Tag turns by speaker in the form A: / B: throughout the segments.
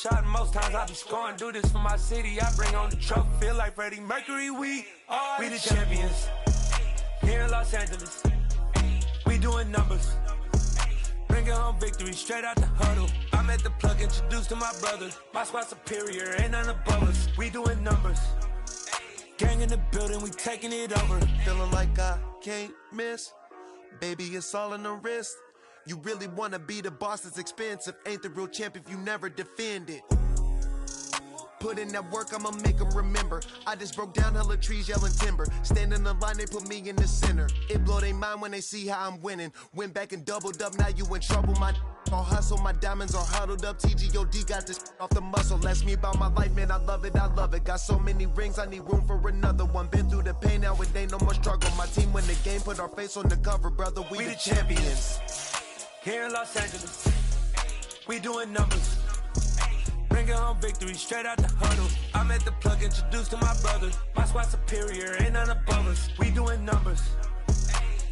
A: shot, and most times I be scoring. Do this for my city, I bring on the trophy. Feel like Freddie Mercury, we the champions. Here in Los Angeles, we doing numbers. Bringing home victory straight out the huddle. I'm at the plug, introduced to my brothers. My squad superior, ain't none above us. We doing numbers. Gang in the building, we taking it over.
B: Feeling like I can't miss. Baby, it's all in the wrist. You really wanna be the boss, it's expensive. Ain't the real champ if you never defend it. Put in that work, I'ma make them remember. I just broke down hella trees, yelling timber. Stand in the line, they put me in the center. It blow their mind when they see how I'm winning. Went back and doubled up, now you in trouble. My all hustle, my diamonds are huddled up. TGOD got this off the muscle. Ask me about my life, man, I love it, I love it. Got so many rings, I need room for another one. Been through the pain, now it ain't no more struggle. My team win the game, put our face on the cover, brother, we the champions.
A: Here in Los Angeles, we doing numbers. Bringing home victory straight out the huddle. I'm at the plug, introduced to my brothers. My squad superior, ain't none above us. We doing numbers.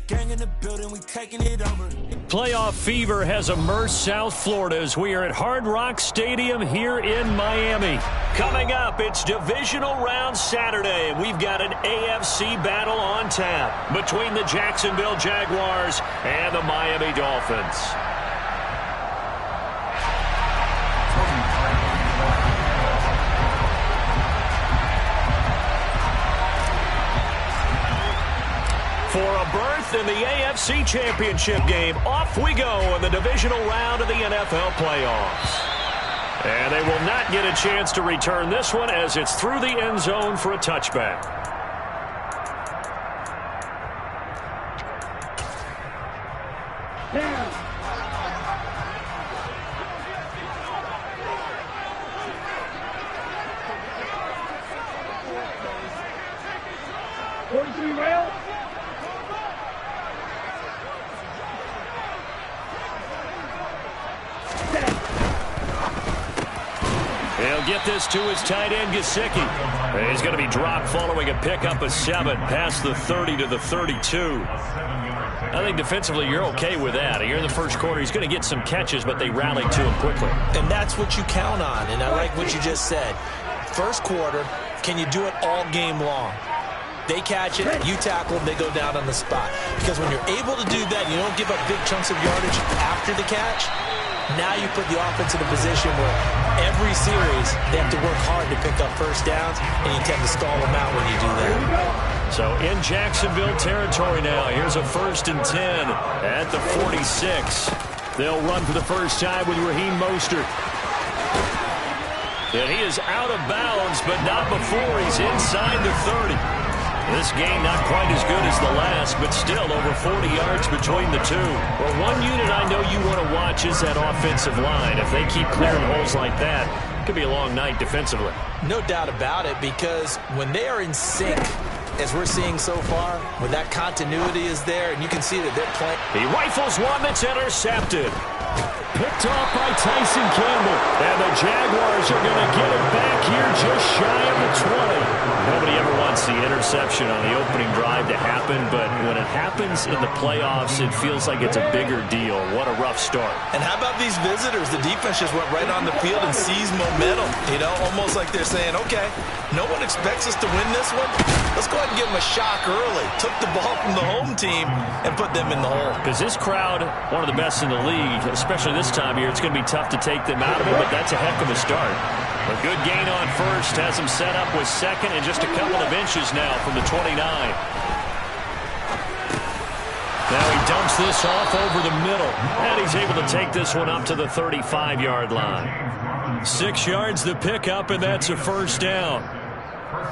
A: Gang in the building, we taking it over.
C: Playoff fever has immersed South Florida as we are at Hard Rock Stadium here in Miami. Coming up, it's Divisional Round Saturday, and we've got an AFC battle on tap between the Jacksonville Jaguars and the Miami Dolphins. For a berth in the AFC Championship game, off we go in the divisional round of the NFL playoffs. And they will not get a chance to return this one as it's through the end zone for a touchback. He'll get this to his tight end, Gesicki. He's going to be dropped following a pickup of 7 past the 30 to the 32. I think defensively you're okay with that. Here in the first quarter, he's going to get some catches, but they rallied to him quickly.
D: And that's what you count on, and I like what you just said. First quarter, can you do it all game long? They catch it, you tackle them, they go down on the spot. Because when you're able to do that, you don't give up big chunks of yardage after the catch. Now you put the offense in a position where every series they have to work hard to pick up first downs, and you tend to stall them out when you do that.
C: So in Jacksonville territory now, here's a 1st and 10 at the 46. They'll run for the first time with Raheem Mostert. And he is out of bounds, but not before he's inside the 30. This game not quite as good as the last, but still over 40 yards between the two. Well, one unit I know you want to watch is that offensive line. If they keep clearing holes like that, it could be a long night defensively.
D: No doubt about it, because when they are in sync, as we're seeing so far, when that continuity is there, and you can see that they're playing.
C: He rifles one that's intercepted. Picked off by Tyson Campbell. And the Jaguars are going to get it back here just shy of the 20. Nobody ever wants the interception on the opening drive to happen, but when it happens in the playoffs, it feels like it's a bigger deal. What a rough start.
D: And how about these visitors? The defense just went right on the field and seized momentum. You know, almost like they're saying, okay, no one expects us to win this one. Let's go ahead and give them a shock early. Took the ball from the home team and put them in the hole.
C: Because this crowd, one of the best in the league, especially this time of year, it's going to be tough to take them out of it, but that's a heck of a start. A good gain on first, has him set up with second and just a couple of inches now from the 29. Now he dumps this off over the middle, and he's able to take this one up to the 35-yard line. 6 yards the pickup, and that's a first down.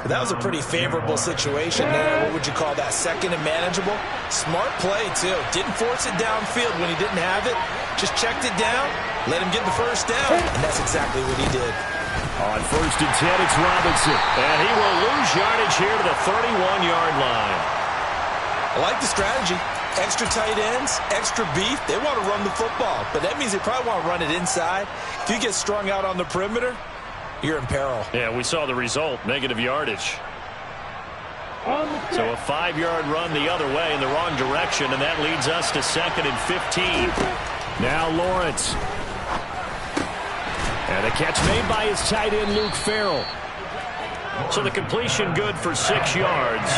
D: That was a pretty favorable situation there. What would you call that? Second and manageable? Smart play, too. Didn't force it downfield when he didn't have it. Just checked it down, let him get the first down, and that's exactly what he did.
C: On 1st and 10, it's Robinson. And he will lose yardage here to the 31-yard line.
D: I like the strategy. Extra tight ends, extra beef. They want to run the football, but that means they probably want to run it inside. If you get strung out on the perimeter, you're in peril.
C: Yeah, we saw the result, negative yardage. So a 5-yard run the other way in the wrong direction, and that leads us to 2nd and 15. Now Lawrence. And they catch made by his tight end, Luke Farrell. So the completion good for 6 yards.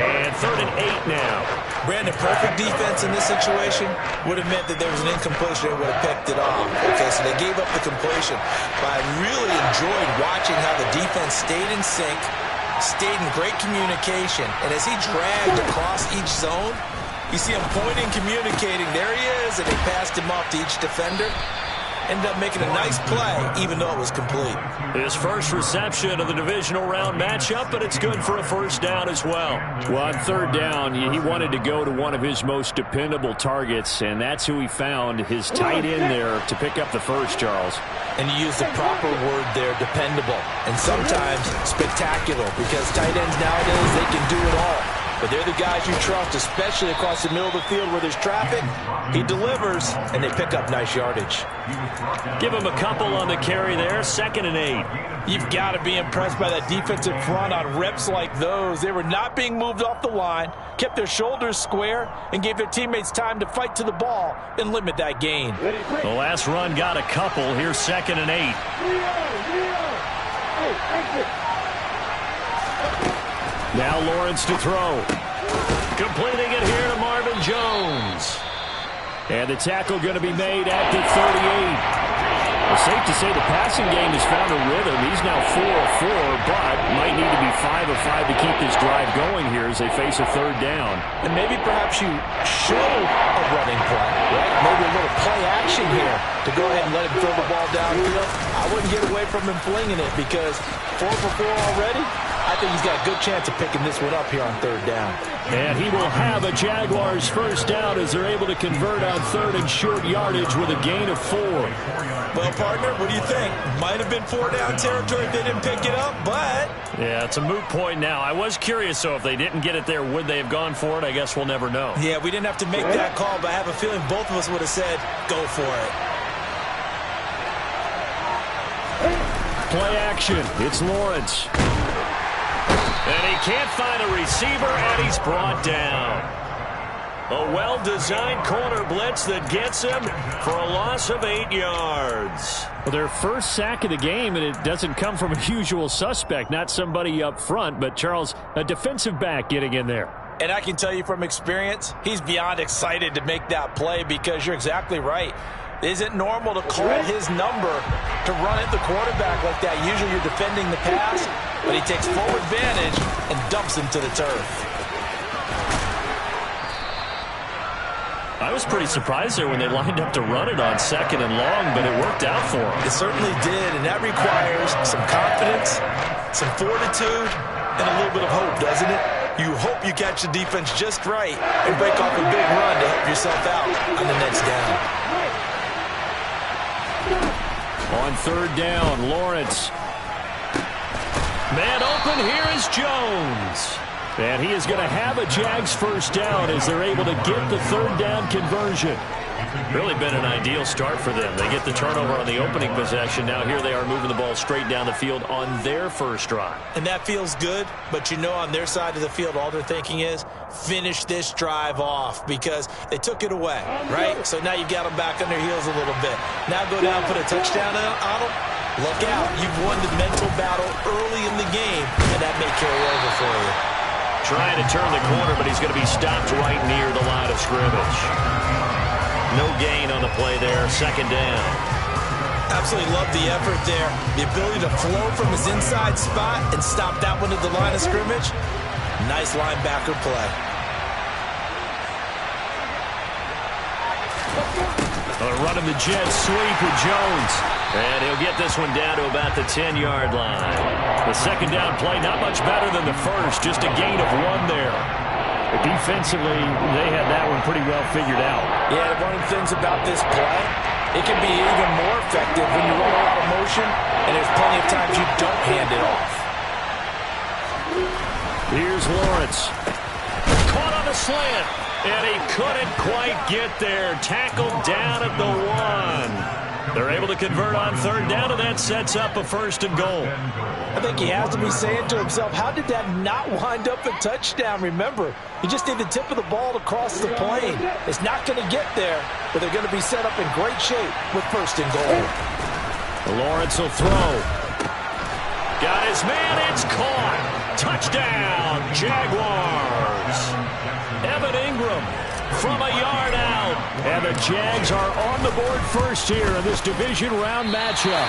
C: And 3rd and 8 now.
D: Brandon, perfect defense in this situation would have meant that there was an incompletion. They would have picked it off. Okay, so they gave up the completion. But I really enjoyed watching how the defense stayed in sync, stayed in great communication. And as he dragged across each zone, you see him pointing, communicating. There he is, and they passed him off to each defender. Ended up making a nice play, even though it was complete.
C: His first reception of the divisional round matchup, but it's good for a first down as well. Well, on 3rd down, he wanted to go to one of his most dependable targets, and that's who he found, his tight end there, to pick up the first, Charles.
D: And you use the proper word there, dependable, and sometimes spectacular, because tight ends nowadays, they can do it all. But they're the guys you trust, especially across the middle of the field where there's traffic. He delivers, and they pick up nice yardage.
C: Give him a couple on the carry there, 2nd and 8.
D: You've got to be impressed by that defensive front on reps like those. They were not being moved off the line, kept their shoulders square, and gave their teammates time to fight to the ball and limit that gain.
C: The last run got a couple. Here's 2nd and 8. Now Lawrence to throw. Completing it here to Marvin Jones. And the tackle going to be made at the 38. Well, safe to say the passing game has found a rhythm. He's now 4 of 4, but might need to be 5 of 5 to keep this drive going here as they face a 3rd down.
D: And maybe perhaps you show a running play, right? Maybe a little play action here to go ahead and let him throw the ball downfield. I wouldn't get away from him flinging it because 4 for 4 already. I think he's got a good chance of picking this one up here on 3rd down.
C: And he will have a Jaguars first down as they're able to convert on 3rd and short yardage with a gain of 4.
D: Well, partner, what do you think? Might have been 4-down territory if they didn't pick it up, but...
C: Yeah, it's a moot point now. I was curious, so if they didn't get it there, would they have gone for it? I guess we'll never know.
D: Yeah, we didn't have to make that call, but I have a feeling both of us would have said, go for it.
C: Play action. It's Lawrence. And he can't find a receiver, and he's brought down. A well-designed corner blitz that gets him for a loss of 8 yards. Well, their first sack of the game, and it doesn't come from a usual suspect, not somebody up front, but Charles, a defensive back getting in there.
D: And I can tell you from experience, he's beyond excited to make that play because you're exactly right. It isn't normal to call his number to run at the quarterback like that. Usually you're defending the pass, but he takes full advantage and dumps him to the turf.
C: I was pretty surprised there when they lined up to run it on 2nd and long, but it worked out for him.
D: It certainly did, and that requires some confidence, some fortitude, and a little bit of hope, doesn't it? You hope you catch the defense just right and break off a big run to help yourself out on the next down.
C: On 3rd down, Lawrence. Man open, here is Jones. And he is going to have a Jags first down as they're able to get the 3rd down conversion. Really been an ideal start for them. They get the turnover on the opening possession. Now here they are moving the ball straight down the field on their first drive.
D: And that feels good, but you know on their side of the field all they're thinking is finish this drive off because they took it away, right? So now you've got them back on their heels a little bit. Now go down, put a touchdown on them. Look out. You've won the mental battle early in the game, and that may carry over for you.
C: Trying to turn the corner, but he's going to be stopped right near the line of scrimmage. No gain on the play there, 2nd down.
D: Absolutely love the effort there. The ability to flow from his inside spot and stop that one at the line of scrimmage. Nice linebacker play.
C: Running the jet sweep with Jones. And he'll get this one down to about the 10-yard line. The 2nd down play, not much better than the first, just a gain of 1 there. But defensively, they had that one pretty well figured out.
D: Yeah, one of the things about this play, it can be even more effective when you run a lot of motion, and there's plenty of times you don't hand it off.
C: Here's Lawrence. Caught on the slant, and he couldn't quite get there. Tackled down at the 1. They're able to convert on 3rd down, and that sets up a 1st and goal.
D: I think he has to be saying to himself, how did that not wind up a touchdown? Remember, he just need the tip of the ball to cross the plane. It's not going to get there, but they're going to be set up in great shape with 1st and goal.
C: Lawrence will throw. Got his man. It's caught. Touchdown, Jaguars. Evan Ingram from a yard out. And the Jags are on the board first here in this division round matchup.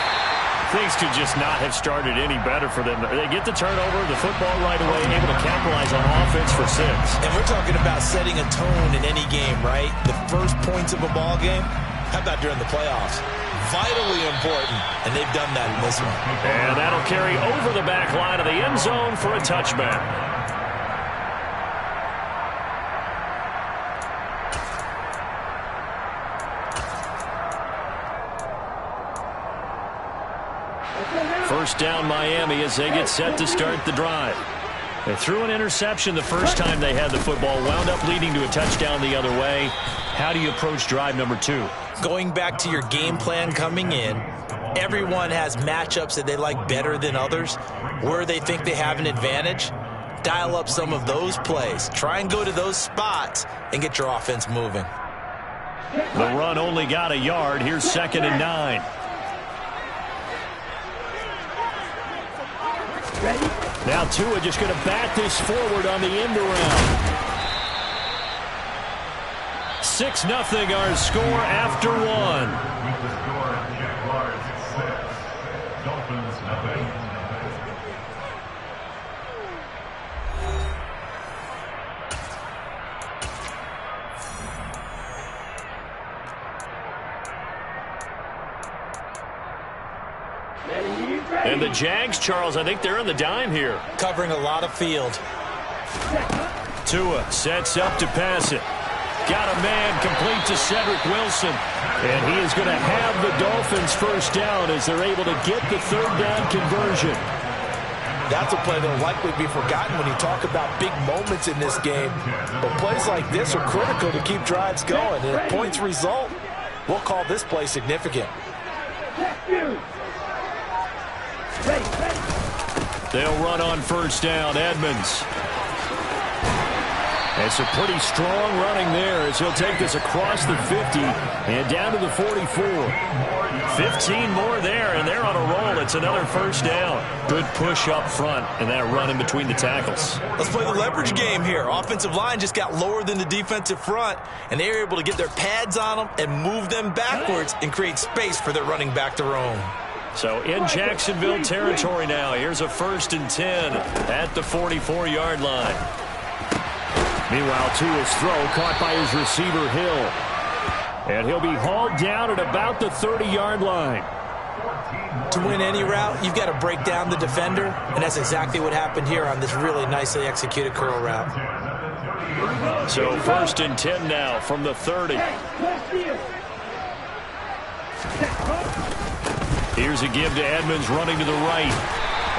C: Things could just not have started any better for them. They get the turnover, the football right away, able to capitalize on offense for 6.
D: And we're talking about setting a tone in any game, right? The first points of a ball game, how about during the playoffs? Vitally important, and they've done that in this one.
C: And that'll carry over the back line of the end zone for a touchback. First down Miami as they get set to start the drive. They threw an interception the first time they had the football, wound up leading to a touchdown the other way. How do you approach drive number 2?
D: Going back to your game plan coming in, everyone has matchups that they like better than others, where they think they have an advantage. Dial up some of those plays. Try and go to those spots and get your offense moving.
C: The run only got a yard. Here's 2nd and 9. Now Tua just going to bat this forward on the end around. 6-0 our score after 1.
E: With the score, Jaguars 6, Dolphins 0.
C: And the Jags, Charles, I think they're on the dime here.
D: Covering a lot of field.
C: Tua sets up to pass it. Got a man complete to Cedric Wilson. And he is going to have the Dolphins first down as they're able to get the 3rd down conversion.
D: That's a play that will likely be forgotten when you talk about big moments in this game. But plays like this are critical to keep drives going. And if points result, we'll call this play significant.
C: They'll run on first down. Edmonds. It's a pretty strong running there as he'll take this across the 50 and down to the 44. 15 more there, and they're on a roll. It's another first down. Good push up front, and that run in between the tackles.
D: Let's play the leverage game here. Offensive line just got lower than the defensive front, and they were able to get their pads on them and move them backwards and create space for their running back to roam.
C: So in Jacksonville territory now. Here's a 1st and 10 at the 44-yard line. Meanwhile, Tua's throw caught by his receiver, Hill. And he'll be hauled down at about the 30-yard line.
D: To win any route, you've got to break down the defender, and that's exactly what happened here on this really nicely executed curl route.
C: So 1st and 10 now from the 30. Here's a give to Edmonds running to the right.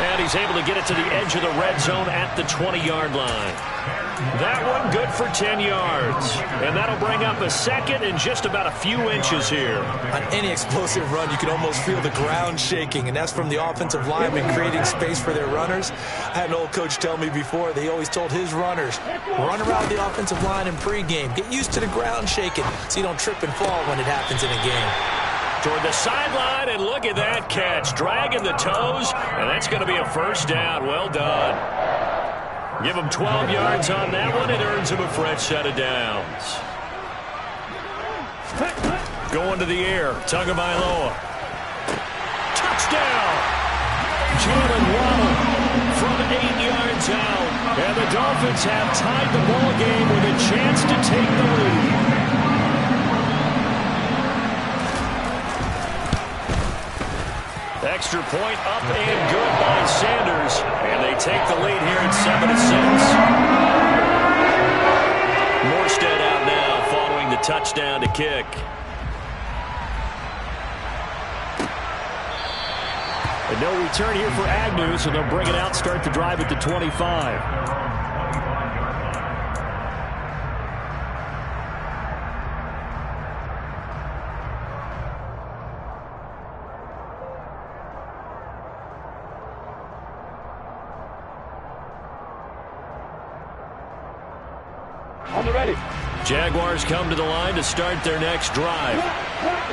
C: And he's able to get it to the edge of the red zone at the 20-yard line. That one good for 10 yards. And that'll bring up a 2nd and just about a few inches here.
D: On any explosive run, you can almost feel the ground shaking, and that's from the offensive linemen creating space for their runners. I had an old coach tell me before, they always told his runners, run around the offensive line in pregame. Get used to the ground shaking so you don't trip and fall when it happens in a game.
C: Toward the sideline, and look at that catch. Dragging the toes, and that's going to be a first down. Well done. Give him 12 yards on that one. It earns him a fresh set of downs. Going to the air. Tagovailoa. Touchdown. Jalen Waddle from 8 yards out. And the Dolphins have tied the ball game with a chance to take the lead. Extra point up and good by Sanders. And they take the lead here at 7-6. Morstead out now following the touchdown to kick. And no return here for Agnew, so they'll bring it out, start the drive at the 25. Jaguars come to the line to start their next drive.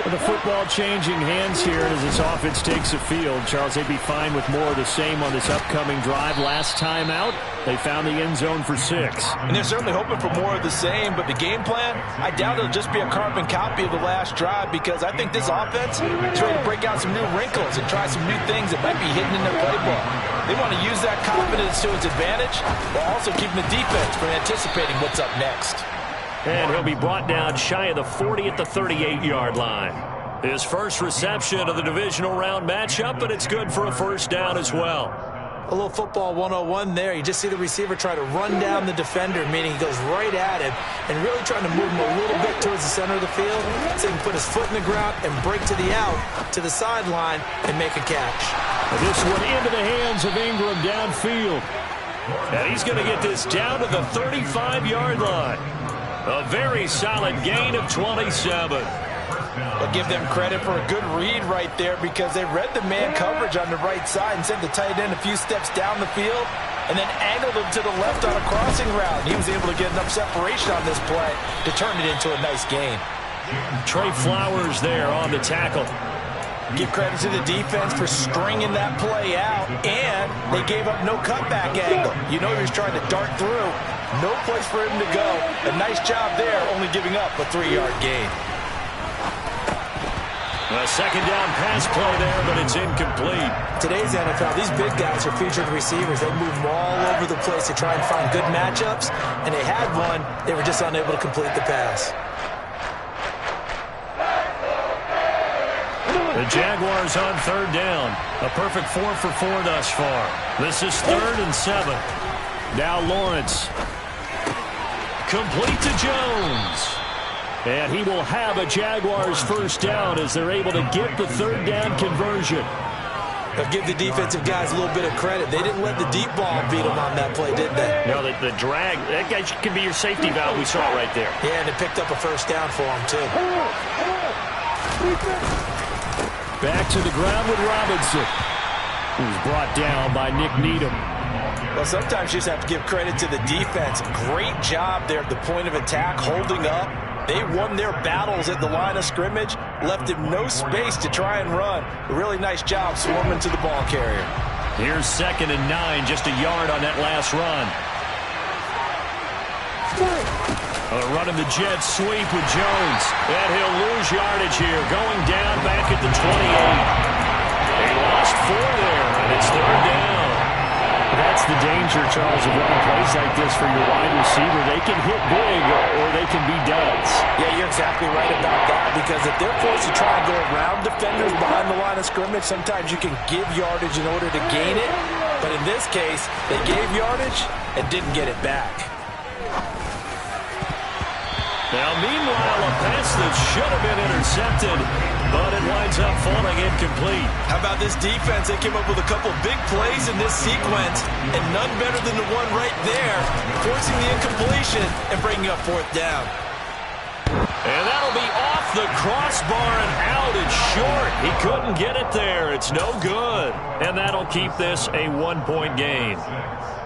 C: With the football changing hands here as this offense takes the field, Charles, they'd be fine with more of the same on this upcoming drive. Last time out, they found the end zone for 6.
D: And they're certainly hoping for more of the same, but the game plan, I doubt it'll just be a carbon copy of the last drive, because I think this offense is ready to break out some new wrinkles and try some new things that might be hidden in their playbook. They want to use that confidence to its advantage while also keeping the defense from anticipating what's up next.
C: And he'll be brought down shy of the 40 at the 38-yard line. His first reception of the divisional round matchup, but it's good for a first down as well.
D: A little football 101 there. You just see the receiver try to run down the defender, meaning he goes right at him and really trying to move him a little bit towards the center of the field so he can put his foot in the ground and break to the out, to the sideline, and make a catch.
C: This one into the hands of Ingram downfield. And he's going to get this down to the 35-yard line. A very solid gain of 27.
D: I'll give them credit for a good read right there, because they read the man coverage on the right side and sent the tight end a few steps down the field and then angled him to the left on a crossing route. He was able to get enough separation on this play to turn it into a nice gain.
C: Trey Flowers there on the tackle.
D: Give credit to the defense for stringing that play out, and they gave up no cutback angle. You know he was trying to dart through. No place for him to go. A nice job there, only giving up a 3-yard gain.
C: A second down pass play there, but it's incomplete.
D: Today's NFL, these big guys are featured receivers. They move them all over the place to try and find good matchups, and they had one. They were just unable to complete the pass.
C: The Jaguars on third down. A perfect 4 for 4 thus far. This is 3rd and 7. Now Lawrence. Complete to Jones. And he will have a Jaguars first down as they're able to get the third down conversion.
D: I'll give the defensive guys a little bit of credit. They didn't let the deep ball beat them on that play, did they?
C: No, the drag, that guy can be your safety valve. We saw it right there.
D: Yeah, and it picked up a first down for him, too.
C: Back to the ground with Robinson. He was brought down by Nick Needham.
D: Well, sometimes you just have to give credit to the defense. Great job there at the point of attack, holding up. They won their battles at the line of scrimmage, left him no space to try and run. A really nice job swarming to the ball carrier.
C: Here's 2nd and 9, just a yard on that last run. Running the jet sweep with Jones. And he'll lose yardage here, going down back at the 28. They lost 4 there, and it's 3rd down. That's the danger, Charles, of running plays like this for your wide receiver. They can hit big or they can be duds.
D: Yeah, you're exactly right about that, because if they're forced to try and go around defenders behind the line of scrimmage, sometimes you can give yardage in order to gain it. But in this case, they gave yardage and didn't get it back.
C: Now, meanwhile, a pass that should have been intercepted, but it winds up falling incomplete.
D: How about this defense? They came up with a couple big plays in this sequence, and none better than the one right there, forcing the incompletion and bringing up 4th down.
C: And that'll be off the crossbar and out. It's short. He couldn't get it there. It's no good. And that'll keep this a 1-point game.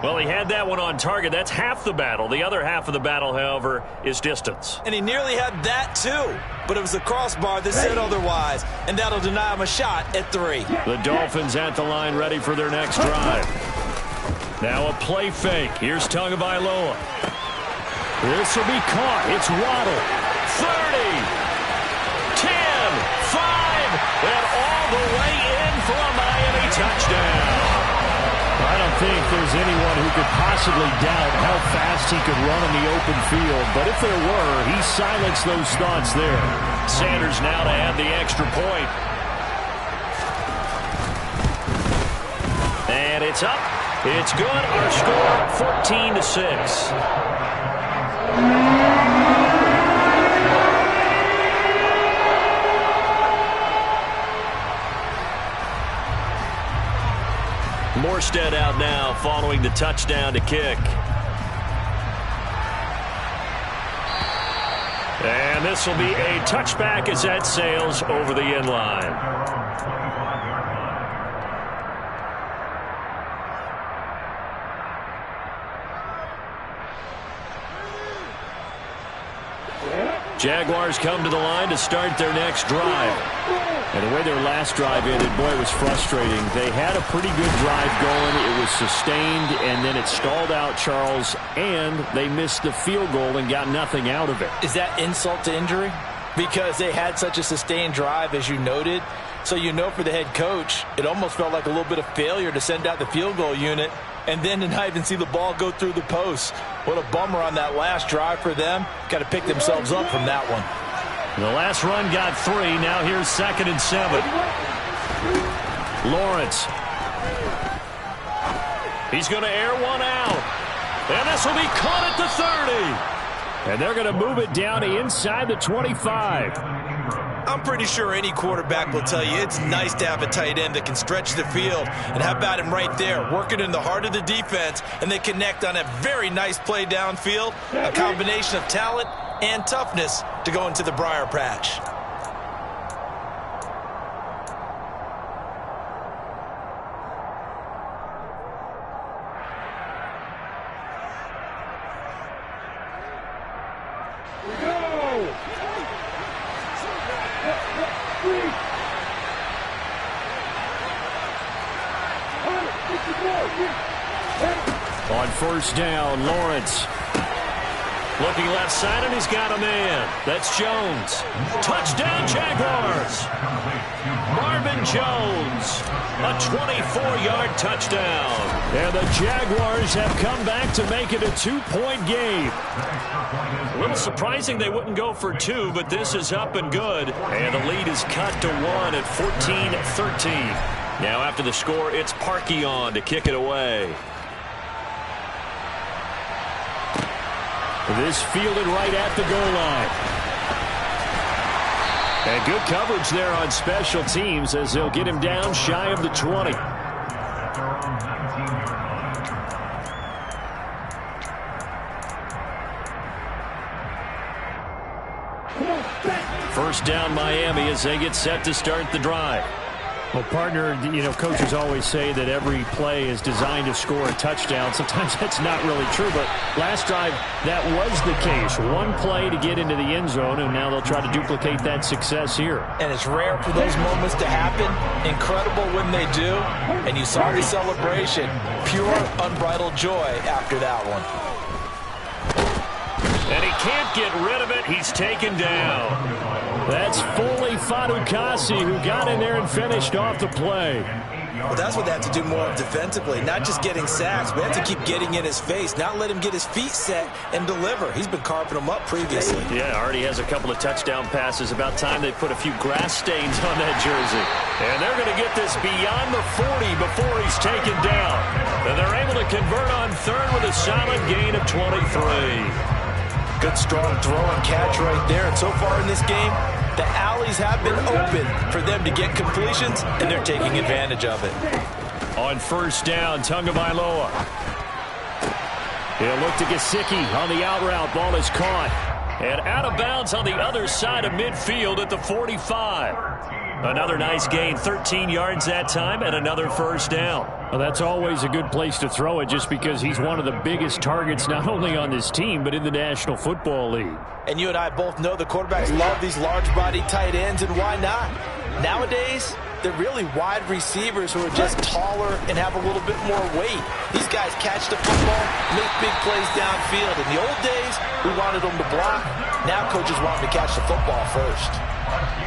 C: Well, he had that one on target. That's half the battle. The other half of the battle, however, is distance.
D: And he nearly had that, too. But it was the crossbar that said otherwise. And that'll deny him a shot at 3.
C: The Dolphins at the line, ready for their next drive. Now a play fake. Here's Tagovailoa. This will be caught. It's Waddle. 30. 10. 5. And all the way in for a Miami touchdown. I don't think there's anyone who could possibly doubt how fast he could run in the open field. But if there were, he silenced those thoughts there. Sanders now to add the extra point. And it's up. It's good. Our score, 14-6. Morstead out now following the touchdown to kick. And this will be a touchback as that sails over the end line. Jaguars come to the line to start their next drive. And the way their last drive ended, boy, it was frustrating. They had a pretty good drive going. It was sustained, and then it stalled out, Charles, and they missed the field goal and got nothing out of it.
D: Is that insult to injury? Because they had such a sustained drive, as you noted. So you know for the head coach, it almost felt like a little bit of failure to send out the field goal unit and then to not even see the ball go through the post. What a bummer on that last drive for them. Got to pick themselves up from that one.
C: The last run got 3. Now here's 2nd and 7. Lawrence. He's going to air one out. And this will be caught at the 30. And they're going to move it down to inside the 25.
D: I'm pretty sure any quarterback will tell you it's nice to have a tight end that can stretch the field. And how about him right there, working in the heart of the defense, and they connect on a very nice play downfield, a combination of talent and toughness to go into the briar patch.
C: On first down, Lawrence. Looking left side, and he's got a man. That's Jones. Touchdown, Jaguars. Marvin Jones. A 24-yard touchdown. And the Jaguars have come back to make it a 2-point game. A little surprising they wouldn't go for 2, but this is up and good. And the lead is cut to 1 at 14-13. Now after the score, it's Parkey on to kick it away. This fielded right at the goal line. And good coverage there on special teams as they'll get him down shy of the 20. First down Miami as they get set to start the drive. Well, partner, you know, coaches always say that every play is designed to score a touchdown. Sometimes that's not really true, but last drive, that was the case. One play to get into the end zone, and now they'll try to duplicate that success here.
D: And it's rare for those moments to happen. Incredible when they do. And you saw the celebration. Pure, unbridled joy after that one.
C: And he can't get rid of it. He's taken down. That's Foley Fadukasi who got in there and finished off the play.
D: Well, that's what they have to do more of defensively. Not just getting sacks, but they have to keep getting in his face. Not let him get his feet set and deliver. He's been carving them up previously.
C: Yeah, already has a couple of touchdown passes. About time they put a few grass stains on that jersey. And they're going to get this beyond the 40 before he's taken down. And they're able to convert on third with a solid gain of 23.
D: Good, strong throw and catch right there. And so far in this game, the alleys have been open for them to get completions, and they're taking advantage of it.
C: On first down, Tagovailoa. He'll look to Gesicki on the out route. Ball is caught. And out of bounds on the other side of midfield at the 45. Another nice gain, 13 yards that time, and another first down. Well, that's always a good place to throw it just because he's one of the biggest targets not only on this team but in the National Football League.
D: And you and I both know the quarterbacks love these large-bodied tight ends, and why not? Nowadays, they're really wide receivers who are just taller and have a little bit more weight. These guys catch the football, make big plays downfield. In the old days, we wanted them to block. Now coaches want them to catch the football first.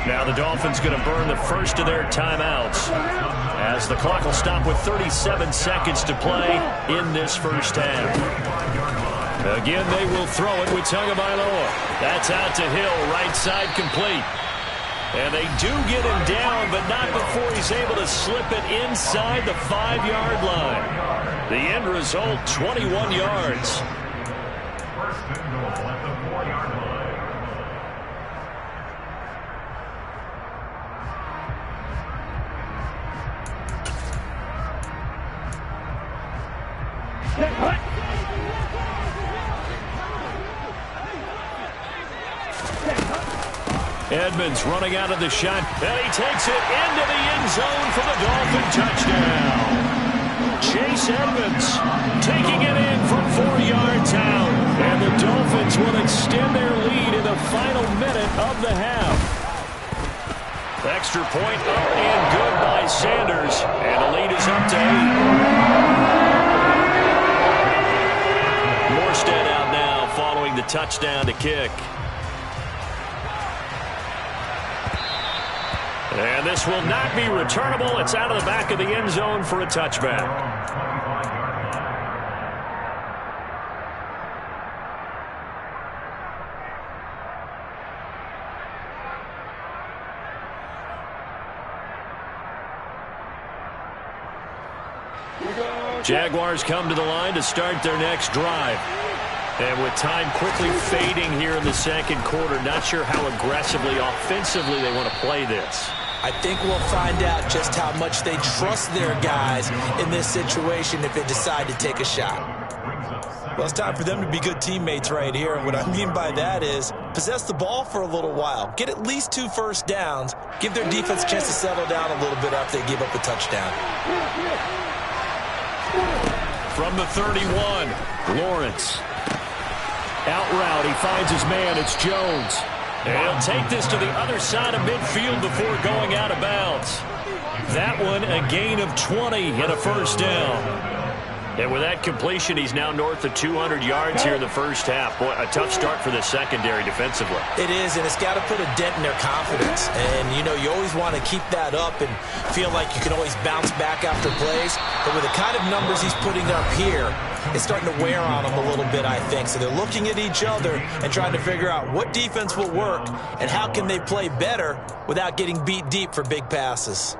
C: Now the Dolphins going to burn the first of their timeouts as the clock will stop with 37 seconds to play in this first half. Again, they will throw it with Tagovailoa. That's out to Hill, right side complete. And they do get him down, but not before he's able to slip it inside the 5-yard line. The end result, 21 yards.
E: First and goal at the 4-yard line.
C: Edmonds running out of the shot, and he takes it into the end zone for the Dolphin touchdown. Chase Edmonds taking it in from 4 yards out, and the Dolphins Dolphins will extend their lead in the final minute of the half. Extra point up and good by Sanders. And the lead is up to 8. Morstead out now following the touchdown to kick. And this will not be returnable. It's out of the back of the end zone for a touchback. Jaguars come to the line to start their next drive. And with time quickly fading here in the second quarter, not sure how aggressively, offensively they want to play this.
D: I think we'll find out just how much they trust their guys in this situation if they decide to take a shot. Well, it's time for them to be good teammates right here. And what I mean by that is possess the ball for a little while. Get at least 2 first downs. Give their defense a chance to settle down a little bit after they give up a touchdown.
C: From the 31, Lawrence. Out route, he finds his man. It's Jones. And he'll take this to the other side of midfield before going out of bounds. That one, a gain of 20 and a first down. And with that completion, he's now north of 200 yards here in the first half. Boy, a tough start for the secondary defensively.
D: It is, and it's got to put a dent in their confidence. And, you know, you always want to keep that up and feel like you can always bounce back after plays. But with the kind of numbers he's putting up here, it's starting to wear on them a little bit, I think. So they're looking at each other and trying to figure out what defense will work and how can they play better without getting beat deep for big passes.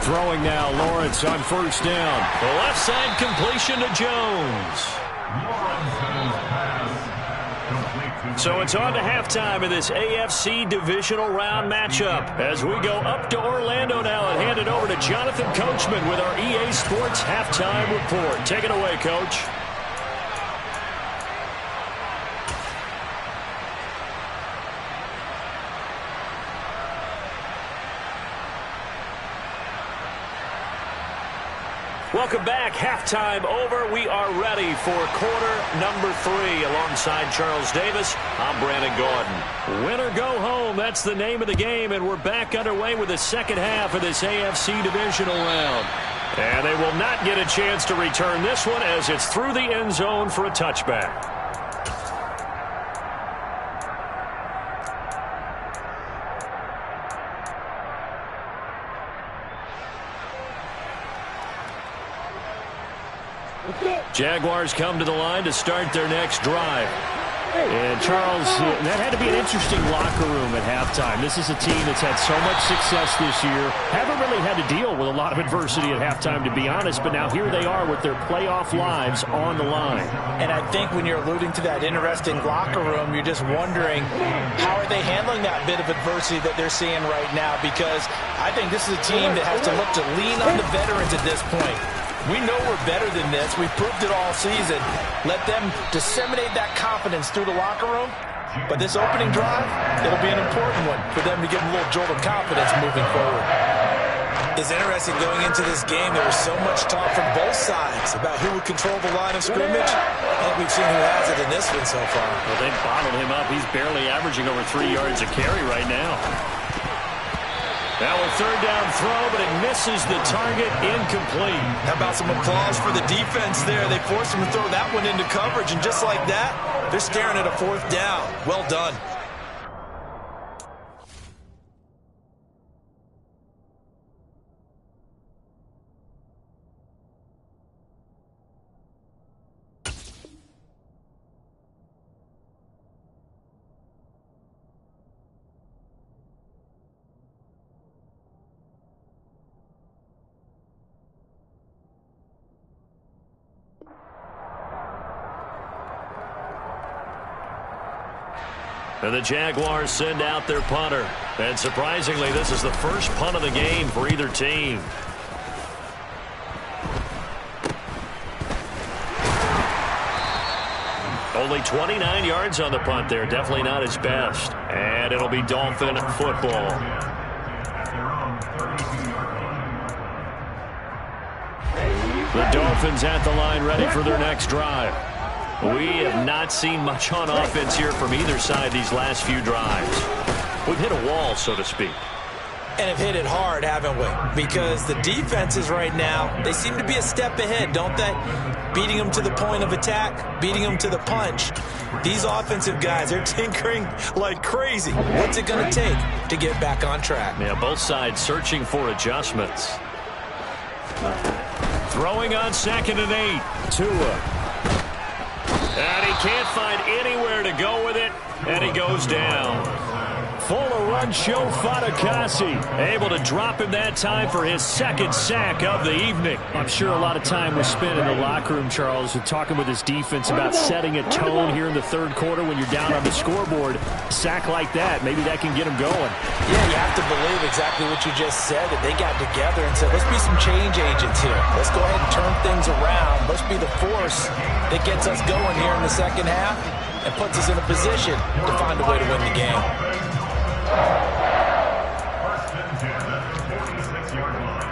C: Throwing now, Lawrence on first down. The left side completion to Jones. So it's on to halftime of this AFC divisional round matchup as we go up to Orlando now and hand it over to Jonathan Coachman with our EA Sports halftime report. Take it away, Coach. Welcome back. Halftime over. We are ready for quarter number 3. Alongside Charles Davis, I'm Brandon Gordon. Win or go home, that's the name of the game, and we're back underway with the second half of this AFC divisional round. And they will not get a chance to return this one as it's through the end zone for a touchback. Jaguars come to the line to start their next drive. And, Charles, that had to be an interesting locker room at halftime. This is a team that's had so much success this year. Haven't really had to deal with a lot of adversity at halftime, to be honest. But now here they are with their playoff lives on the line.
D: And I think when you're alluding to that interesting locker room, you're just wondering how are they handling that bit of adversity that they're seeing right now? Because I think this is a team that has to look to lean on the veterans at this point. We know we're better than this. We've proved it all season. Let them disseminate that confidence through the locker room. But this opening drive, it'll be an important one for them to give them a little jolt of confidence moving forward. It's interesting going into this game. There was so much talk from both sides about who would control the line of scrimmage. I think we've seen who has it in this one so far.
C: Well, they've bottled him up. He's barely averaging over 3 yards a carry right now. Now a third down throw, but it misses the target, incomplete.
D: How about some applause for the defense there? They forced him to throw that one into coverage, and just like that, they're staring at a fourth down. Well done.
C: And the Jaguars send out their punter. And surprisingly, this is the first punt of the game for either team. Only 29 yards on the punt there. Definitely not his best. And it'll be Dolphin football. The Dolphins at the line ready for their next drive. We have not seen much on offense here from either side these last few drives. We've hit a wall, so to speak.
D: And have hit it hard, haven't we? Because the defenses right now, they seem to be a step ahead, don't they? Beating them to the point of attack, beating them to the punch. These offensive guys, they're tinkering like crazy. What's it going to take to get back on track?
C: Yeah, both sides searching for adjustments. Throwing on 2nd and 8. Tua. And he can't find anywhere to go with it, and he goes down. Full of run show Fatukasi. Able to drop him that time for his second sack of the evening.
F: I'm sure a lot of time was spent in the locker room, Charles, and talking with his defense about setting a tone here in the third quarter when you're down on the scoreboard. A sack like that, maybe that can get him going.
D: Yeah, you have to believe exactly what you just said, that they got together and said, let's be some change agents here. Let's go ahead and turn things around. Let's be the force that gets us going here in the second half and puts us in a position to find a way to win the game.
E: First and 10 at the 46-yard line.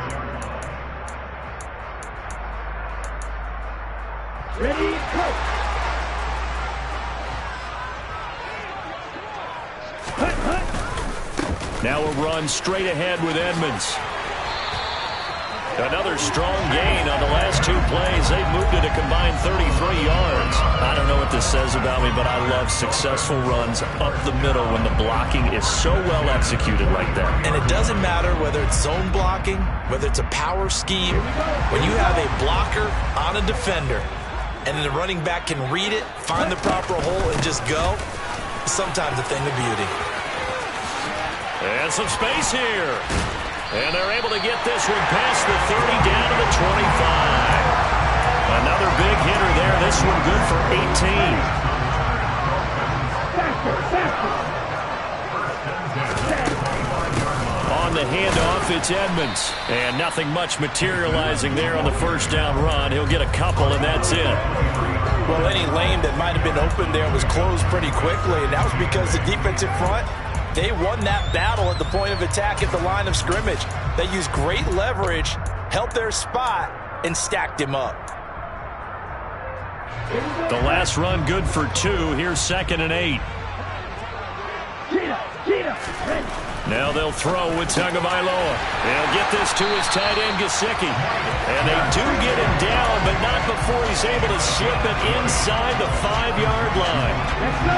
A: Ready, go!
C: Now a run straight ahead with Edmonds. Another strong gain on the last 2 plays. They've moved it a combined 33 yards. I don't know what this says about me, but I love successful runs up the middle when the blocking is so well executed like that.
D: And it doesn't matter whether it's zone blocking, whether it's a power scheme. When you have a blocker on a defender and then the running back can read it, find the proper hole, and just go, it's sometimes a thing of beauty.
C: And some space here. And they're able to get this one past the 30 down to the 25. Another big hitter there. This one good for 18. On the handoff, it's Edmonds. And nothing much materializing there on the first down run. He'll get a couple, and that's it.
D: Well, any lane that might have been open there was closed pretty quickly, and that was because the defensive front, they won that battle at the point of attack at the line of scrimmage. They used great leverage, held their spot, and stacked him up.
C: The last run good for 2. Here's 2nd and 8. Now they'll throw with Tagovailoa. They'll get this to his tight end, Gesicki. And they do get him down, but not before he's able to slip it inside the 5-yard line.
A: Let's go!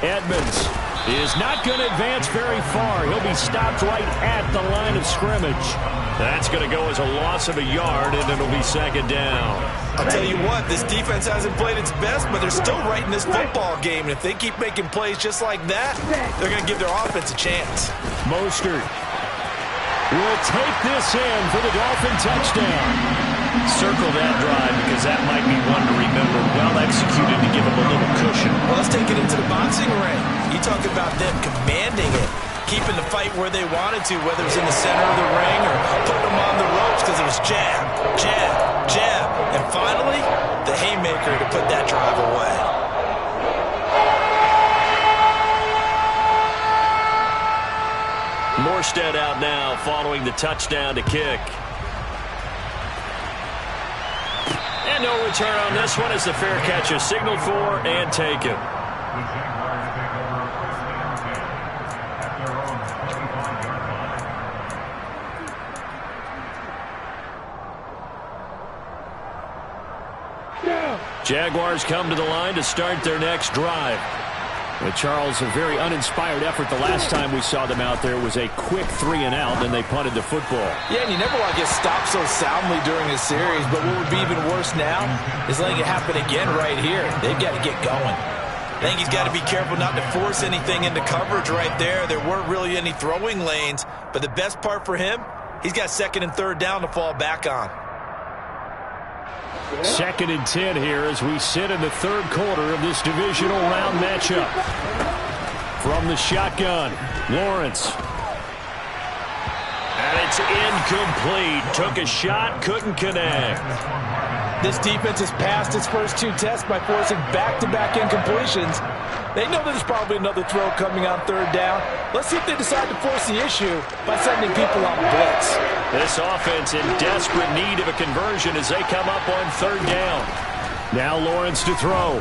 C: Edmonds is not going to advance very far. He'll be stopped right at the line of scrimmage. That's going to go as a loss of a yard, and it'll be 2nd down.
D: I'll tell you what, this defense hasn't played its best, but they're still right in this football game. And if they keep making plays just like that, they're going to give their offense a chance.
C: Mostert will take this in for the Dolphin touchdown. Circle that drive because that might be one to remember. Well executed to give them a little cushion.
D: Well, let's take it into the boxing ring. You talk about them commanding it, keeping the fight where they wanted to, whether it was in the center of the ring or putting them on the ropes because it was jab, jab, jab. And finally, the haymaker to put that drive away.
C: Morstead out now following the touchdown to kick. And no return on this one as the fair catch is signaled for and taken.
E: The Jaguars take over first and 10 at their own 25-yard line.
C: Jaguars come to the line to start their next drive.
F: Well, Charles, a very uninspired effort. The last time we saw them out there was a quick 3-and-out, and they punted the football.
D: Yeah, and you never want to get stopped so soundly during a series, but what would be even worse now is letting it happen again right here. They've got to get going. I think he's got to be careful not to force anything into coverage right there. There weren't really any throwing lanes, but the best part for him, he's got 2nd and 3rd down to fall back on.
F: 2nd and 10 here as we sit in the third quarter of this divisional round matchup. From the shotgun, Lawrence. And it's incomplete. Took a shot, couldn't connect.
D: This defense has passed its first 2 tests by forcing back-to-back incompletions. They know there's probably another throw coming on 3rd down. Let's see if they decide to force the issue by sending people on blitz.
F: This offense in desperate need of a conversion as they come up on 3rd down. Now Lawrence to throw.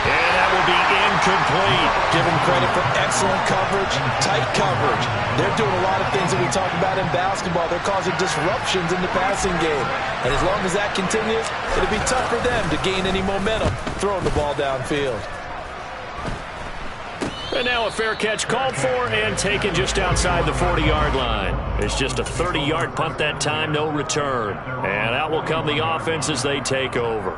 F: And that will be incomplete.
D: Give them credit for excellent coverage, tight coverage. They're doing a lot of things that we talk about in basketball. They're causing disruptions in the passing game. And as long as that continues, it'll be tough for them to gain any momentum throwing the ball downfield.
F: And now a fair catch called for and taken just outside the 40-yard line. It's just a 30-yard punt that time, no return. And out will come the offense as they take over.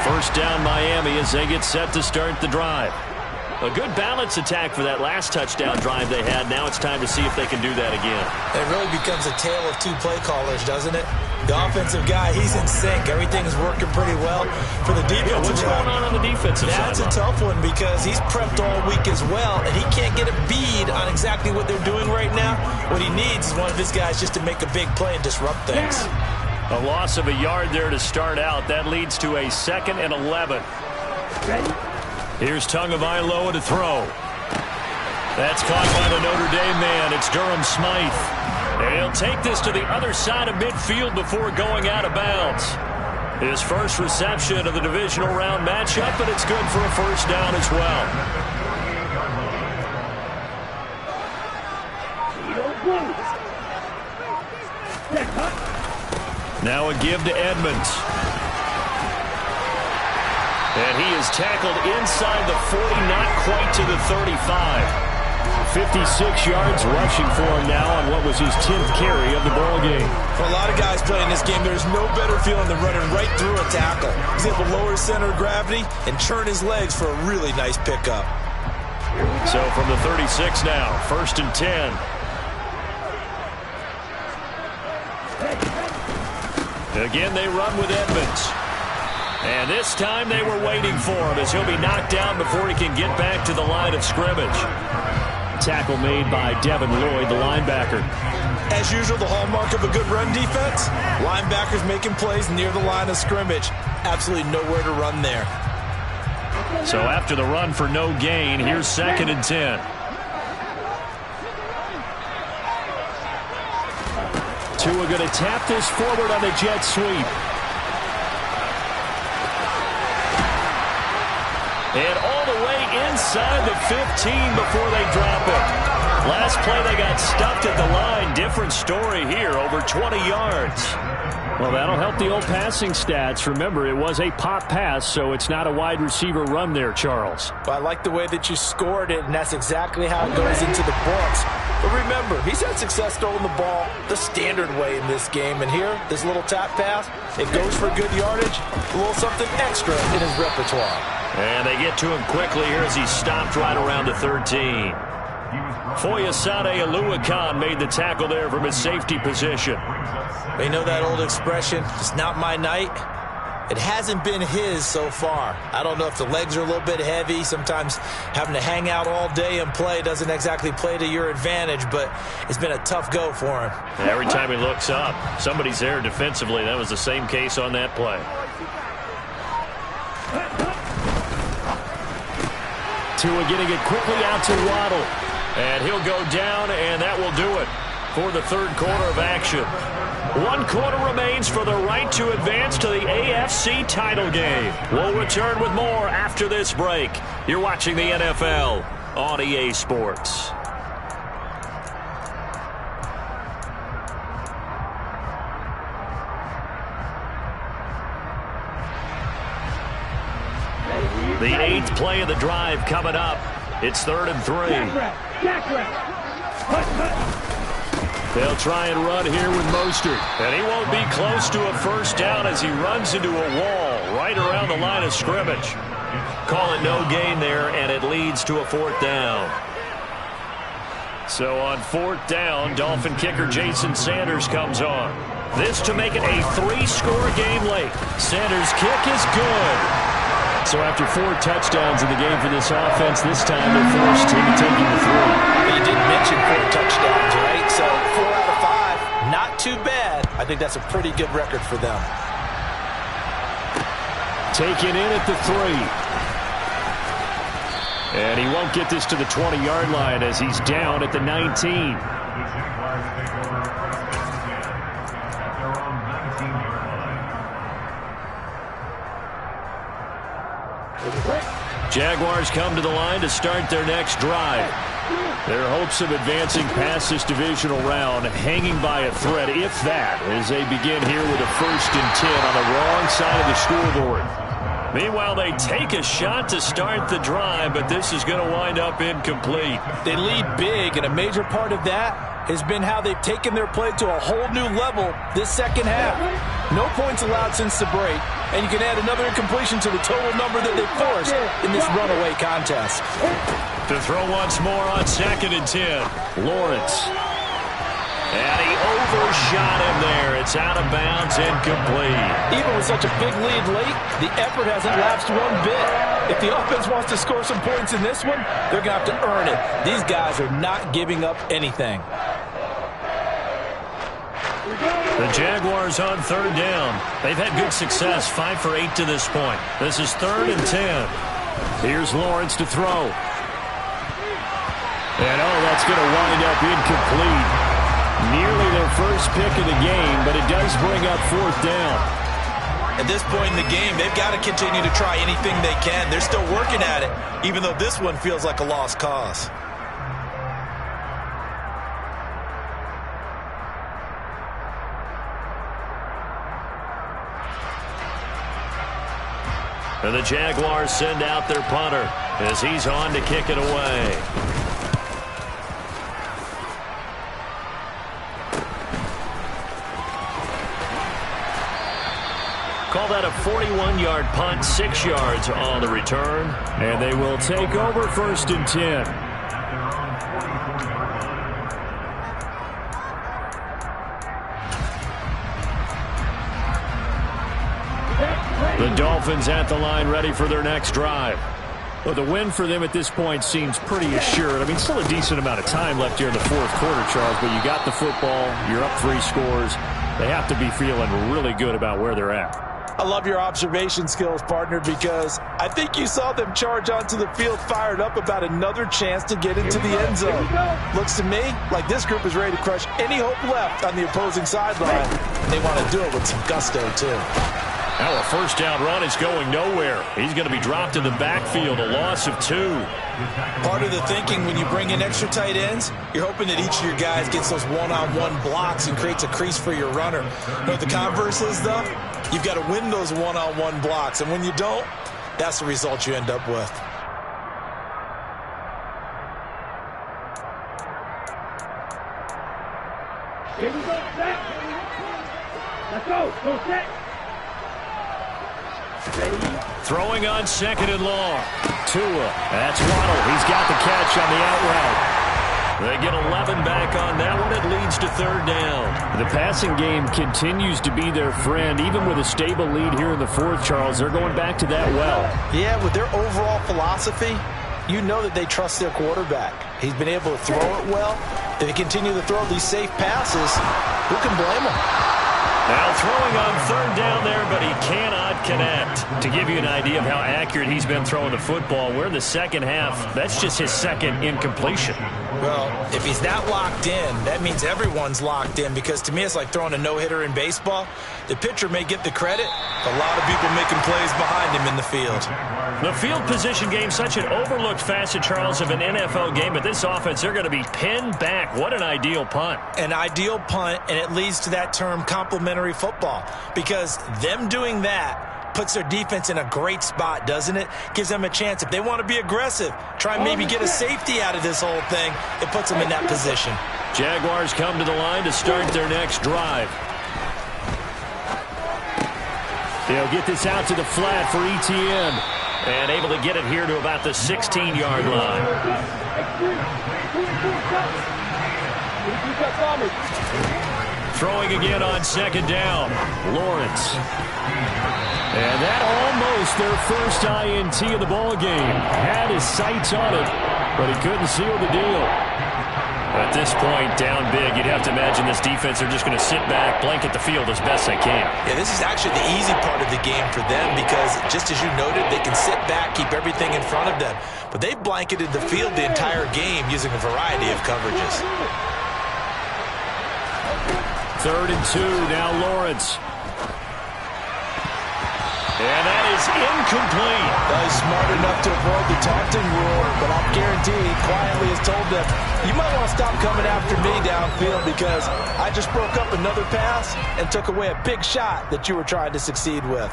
F: First down Miami as they get set to start the drive. A good balance attack for that last touchdown drive they had. Now it's time to see if they can do that again.
D: It really becomes a tale of 2 play callers, doesn't it? The offensive guy, he's in sync. Everything is working pretty well. For the defensive
F: what's going on the defensive side?
D: That's a tough one because he's prepped all week as well, and he can't get a bead on exactly what they're doing right now. What he needs is one of his guys just to make a big play and disrupt things.
F: A loss of a yard there to start out. That leads to a 2nd and 11. Here's Tagovailoa to throw. That's caught by the Notre Dame man. It's Durham Smythe. And he'll take this to the other side of midfield before going out of bounds. His first reception of the divisional round matchup, but it's good for a first down as well. Now a give to Edmonds. And he is tackled inside the 40, not quite to the 35. 56 yards rushing for him now on what was his 10th carry of the ball game.
D: For a lot of guys playing this game, there's no better feeling than running right through a tackle. He's able to lower his center of gravity and turn his legs for a really nice pickup.
F: So from the 36 now, 1st and 10. Again, they run with Edmonds. And this time they were waiting for him as he'll be knocked down before he can get back to the line of scrimmage. Tackle made by Devin Lloyd, the linebacker.
D: As usual, the hallmark of a good run defense, linebackers making plays near the line of scrimmage. Absolutely nowhere to run there.
F: So after the run for no gain, here's 2nd and 10. Tua going to tap this forward on the jet sweep. And all the way inside the 15 before they drop it. Last play they got stuffed at the line. Different story here, over 20 yards. Well, that'll help the old passing stats. Remember, it was a pop pass, so it's not a wide receiver run there, Charles.
D: Well, I like the way that you scored it, and that's exactly how it goes into the books. But remember, he's had success throwing the ball the standard way in this game. And here, this little tap pass, it goes for good yardage, a little something extra in his repertoire.
F: And they get to him quickly here as he's stopped right around the 13. Foyesade Oluwakan made the tackle there from his safety position.
D: You know that old expression, it's not my night? It hasn't been his so far. I don't know if the legs are a little bit heavy. Sometimes having to hang out all day and play doesn't exactly play to your advantage, but it's been a tough go for him.
F: Every time he looks up, somebody's there defensively. That was the same case on that play. Tua getting it quickly out to Waddle. And he'll go down, and that will do it for the third quarter of action. 1 quarter remains for the right to advance to the AFC title game. We'll return with more after this break. You're watching the NFL on EA Sports. The 8th play of the drive coming up. It's 3rd and 3. They'll try and run here with Mostert. And he won't be close to a first down as he runs into a wall right around the line of scrimmage. Call it no gain there, and it leads to a 4th down. So on 4th down, Dolphin kicker Jason Sanders comes on. This to make it a 3-score game late. Sanders' kick is good. So after 4 touchdowns in the game for this offense, this time they're forced into taking the 3.
D: Well, you didn't mention 4 touchdowns, right? So 4 out of 5, not too bad. I think that's a pretty good record for them.
F: Taken in at the 3. And he won't get this to the 20-yard line as he's down at the 19.
E: The Jaguars take over first down again at their own 19-yard line.
F: Jaguars come to the line to start their next drive. Their hopes of advancing past this divisional round hanging by a thread, if that, as they begin here with a 1st and 10 on the wrong side of the scoreboard. Meanwhile, they take a shot to start the drive, but this is going to wind up incomplete.
D: They lead big, and a major part of that has been how they've taken their play to a whole new level this second half. No points allowed since the break, and you can add another incompletion to the total number that they forced in this runaway contest.
F: To throw once more on 2nd and 10, Lawrence. And he overshot him there. It's out of bounds, incomplete.
D: Even with such a big lead late, the effort hasn't lapsed one bit. If the offense wants to score some points in this one, they're going to have to earn it. These guys are not giving up anything.
F: The Jaguars on 3rd down. They've had good success, 5 for 8 to this point. This is 3rd and 10. Here's Lawrence to throw. And, that's going to wind up incomplete. Nearly their first pick of the game, but it does bring up 4th down.
D: At this point in the game, they've got to continue to try anything they can. They're still working at it, even though this one feels like a lost cause.
F: And the Jaguars send out their punter as he's on to kick it away. Call that a 41-yard punt, 6 yards on the return. And they will take over 1st and 10. The Dolphins at the line ready for their next drive. Well, the win for them at this point seems pretty assured. I mean, still a decent amount of time left here in the 4th quarter, Charles, but you got the football, you're up 3 scores. They have to be feeling really good about where they're at.
D: I love your observation skills, partner, because I think you saw them charge onto the field fired up about another chance to get into the end zone. Looks to me like this group is ready to crush any hope left on the opposing sideline. They want to do it with some gusto, too.
F: Now a 1st down run is going nowhere. He's going to be dropped in the backfield, a loss of 2.
D: Part of the thinking when you bring in extra tight ends, you're hoping that each of your guys gets those one-on-one blocks and creates a crease for your runner. You know what the converse is, though? You've got to win those one-on-one blocks, and when you don't, that's the result you end up with.
G: Here we go, set. Let's go, set.
F: Throwing on 2nd and long. Tua. That's Waddle. He's got the catch on the out route. They get 11 back on that one. It leads to 3rd down. The passing game continues to be their friend. Even with a stable lead here in the 4th, Charles, they're going back to that well.
D: Yeah, with their overall philosophy, you know that they trust their quarterback. He's been able to throw it well. If they continue to throw these safe passes, who can blame them?
F: Now throwing on 3rd down there, but he cannot connect. To give you an idea of how accurate he's been throwing the football, we're in the second half. That's just his 2nd incompletion.
D: Well, if he's that locked in, that means everyone's locked in, because to me it's like throwing a no-hitter in baseball. The pitcher may get the credit, a lot of people making plays behind him in the field.
F: The field position game, such an overlooked facet, Charles, of an NFL game, but this offense, they're going to be pinned back. What an ideal punt.
D: An ideal punt, and it leads to that term complementary football, because them doing that puts their defense in a great spot, doesn't it? Gives them a chance. If they want to be aggressive, try and maybe get a safety out of this whole thing, it puts them in that position.
F: Jaguars come to the line to start their next drive. They'll get this out to the flat for ETN. And able to get it here to about the 16-yard line. Throwing again on second down. Lawrence. And that almost their first INT of the ball game. Had his sights on it, but he couldn't seal the deal. At this point, down big, you'd have to imagine this defense are just going to sit back, blanket the field as best they can.
D: Yeah, this is actually the easy part of the game for them because, just as you noted, they can sit back, keep everything in front of them. But they've blanketed the field the entire game using a variety of coverages.
F: 3rd and 2, now Lawrence. And that is incomplete.
D: He's smart enough to avoid the taunting rule, but I'll guarantee he quietly has told them, you might want to stop coming after me downfield because I just broke up another pass and took away a big shot that you were trying to succeed with.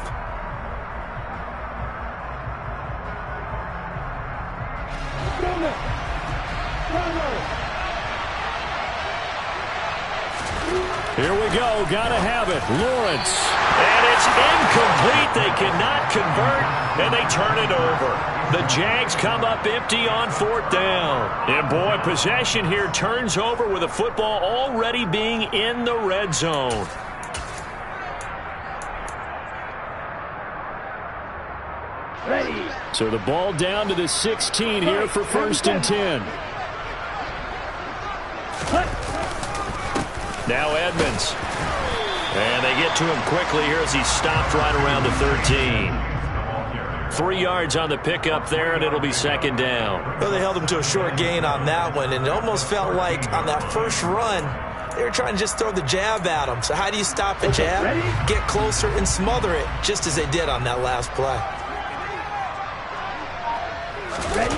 F: Here we go. Gotta have it. Lawrence. And it's incomplete. They cannot convert, and they turn it over. The Jags come up empty on 4th down. And, boy, possession here turns over with the football already being in the red zone.
G: Ready.
F: So the ball down to the 16 here for 1st and 10. Now Edmonds. And they get to him quickly here as he's stopped right around the 13. 3 yards on the pickup there, and it'll be 2nd down.
D: Well, they held him to a short gain on that one, and it almost felt like on that first run, they were trying to just throw the jab at him. So how do you stop a jab? Get closer and smother it, just as they did on that last play.
G: Ready.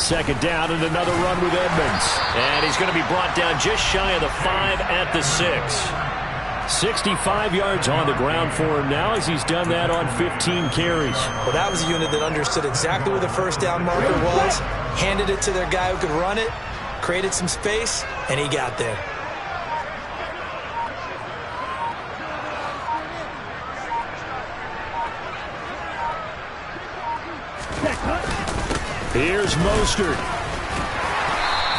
F: 2nd down and another run with Edmonds. And he's going to be brought down just shy of the 5 at the 6. 65 yards on the ground for him now as he's done that on 15 carries.
D: Well, that was a unit that understood exactly where the first down marker was, handed it to their guy who could run it, created some space, and he got there.
F: Here's Mostert.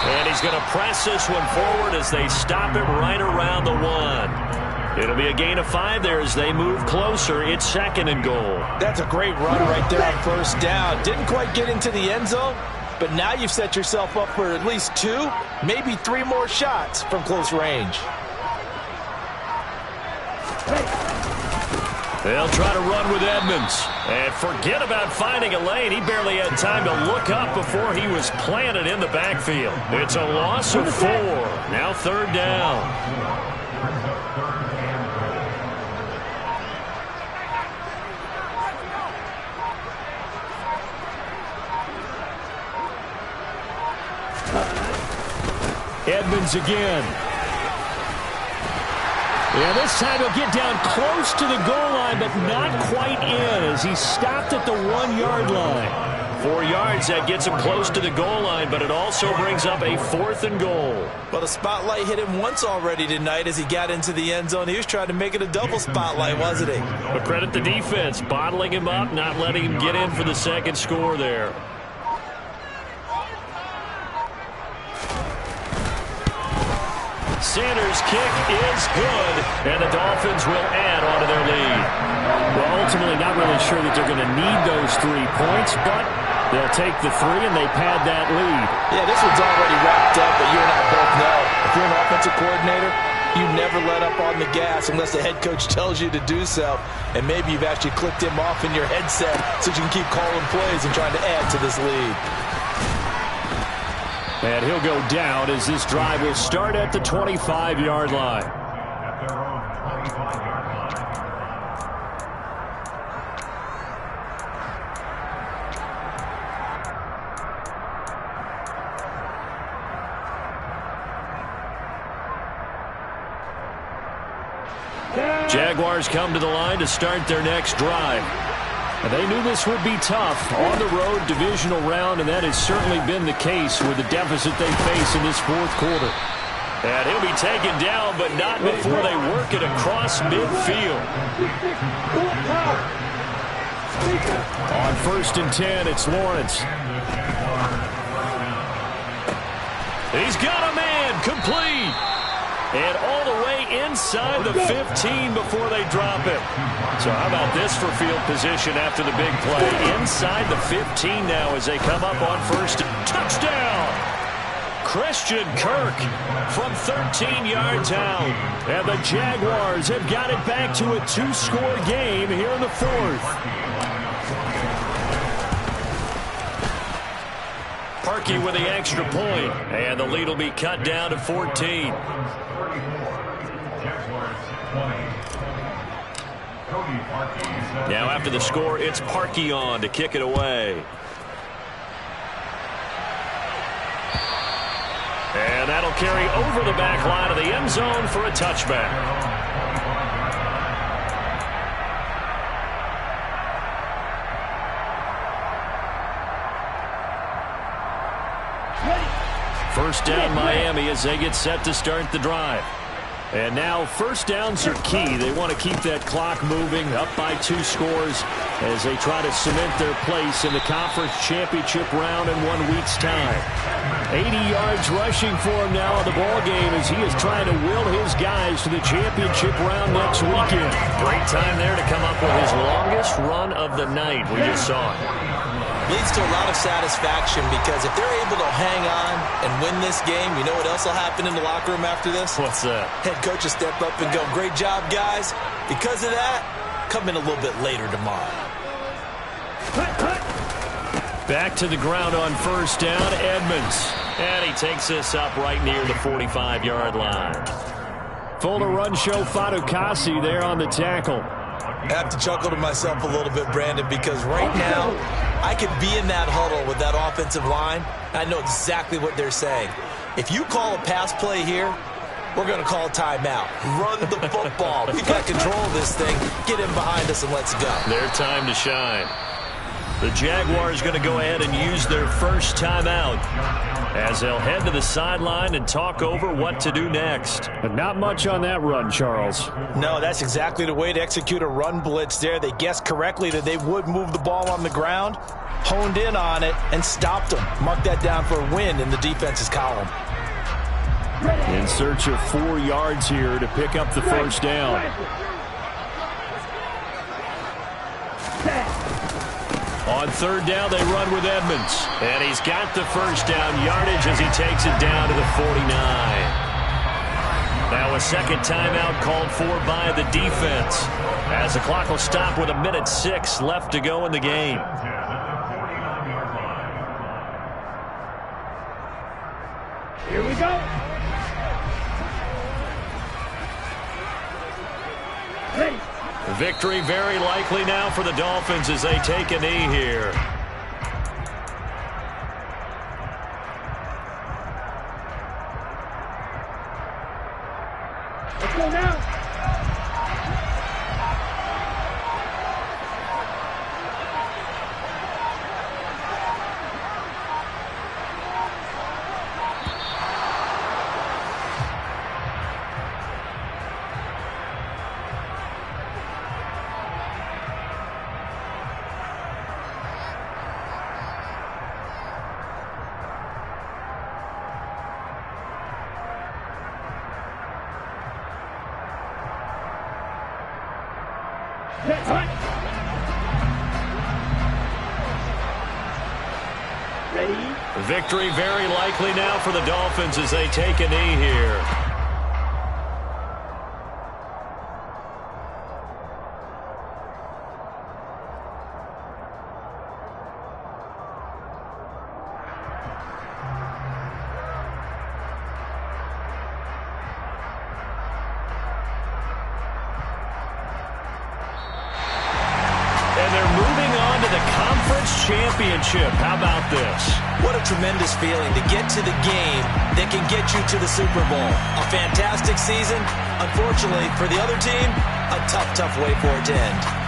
F: And he's going to press this one forward as they stop him right around the 1. It'll be a gain of 5 there as they move closer. It's 2nd and goal.
D: That's a great run right there on 1st down. Didn't quite get into the end zone, but now you've set yourself up for at least 2, maybe 3 more shots from close range.
F: They'll try to run with Edmonds. And forget about finding a lane. He barely had time to look up before he was planted in the backfield. It's a loss of 4. Now 3rd down. Edmonds again. Yeah, this time he'll get down close to the goal line, but not quite in as he stopped at the 1-yard line. 4 yards, that gets him close to the goal line, but it also brings up a 4th and goal.
D: Well, the spotlight hit him once already tonight as he got into the end zone. He was trying to make it a double spotlight, wasn't he?
F: But credit the defense, bottling him up, not letting him get in for the 2nd score there. Sanders' kick is good, and the Dolphins will add on to their lead. Well, ultimately not really sure that they're going to need those 3 points, but they'll take the 3 and they pad that lead.
D: Yeah, this one's already wrapped up, but you and I both know if you're an offensive coordinator, you never let up on the gas unless the head coach tells you to do so, and maybe you've actually clicked him off in your headset so you can keep calling plays and trying to add to this lead.
F: And he'll go down as this drive will start at the 25-yard line.
E: At their own 25-yard line.
F: Jaguars come to the line to start their next drive. And they knew this would be tough on the road divisional round, and that has certainly been the case with the deficit they face in this 4th quarter. And he'll be taken down, but not before they work it across midfield. On 1st and 10, it's Lawrence. He's got a man, complete. And all the way inside the 15 before they drop it. So how about this for field position after the big play? Inside the 15 now as they come up on 1st. Touchdown! Christian Kirk from 13 yards out. And the Jaguars have got it back to a 2-score game here in the 4th. Parkey with the extra point, and the lead will be cut down to 14. Now after the score, it's Parkey on to kick it away. And that'll carry over the back line of the end zone for a touchback. First down Miami as they get set to start the drive. And now first downs are key. They want to keep that clock moving, up by 2 scores as they try to cement their place in the conference championship round in 1 week's time. 80 yards rushing for him now in the ball game as he is trying to will his guys to the championship round next weekend. Great time there to come up with his longest run of the night. We just saw it.
D: Leads to a lot of satisfaction because if they're able to hang on and win this game, you know what else will happen in the locker room after this?
F: What's that?
D: Head coach will step up and go, great job, guys. Because of that, come in a little bit later tomorrow.
F: Back to the ground on first down, Edmonds. And he takes this up right near the 45-yard line. Full to run show Fadukasi there on the tackle.
D: I have to chuckle to myself a little bit, Brandon, because right now I could be in that huddle with that offensive line. I know exactly what they're saying. If you call a pass play here, we're going to call a timeout. Run the football. We've got control of this thing. Get in behind us and let's go.
F: Their time to shine. The Jaguars going to go ahead and use their first timeout as they'll head to the sideline and talk over what to do next. But not much on that run, Charles.
D: No, that's exactly the way to execute a run blitz there. They guessed correctly that they would move the ball on the ground, honed in on it, and stopped them. Mark that down for a win in the defense's column.
F: In search of 4 yards here to pick up the first down. On third down, they run with Edmonds. And he's got the first down yardage as he takes it down to the 49. Now a second timeout called for by the defense, as the clock will stop with 1:06 left to go in the game.
G: Here we go. Ready.
F: Victory very likely now for the Dolphins as they take a knee here.
G: Let's go now. Ready?
F: Victory very likely now for the Dolphins as they take a knee here. Championship. How about this?
D: What a tremendous feeling to get to the game that can get you to the Super Bowl. A fantastic season. Unfortunately, for the other team, a tough way for it to end.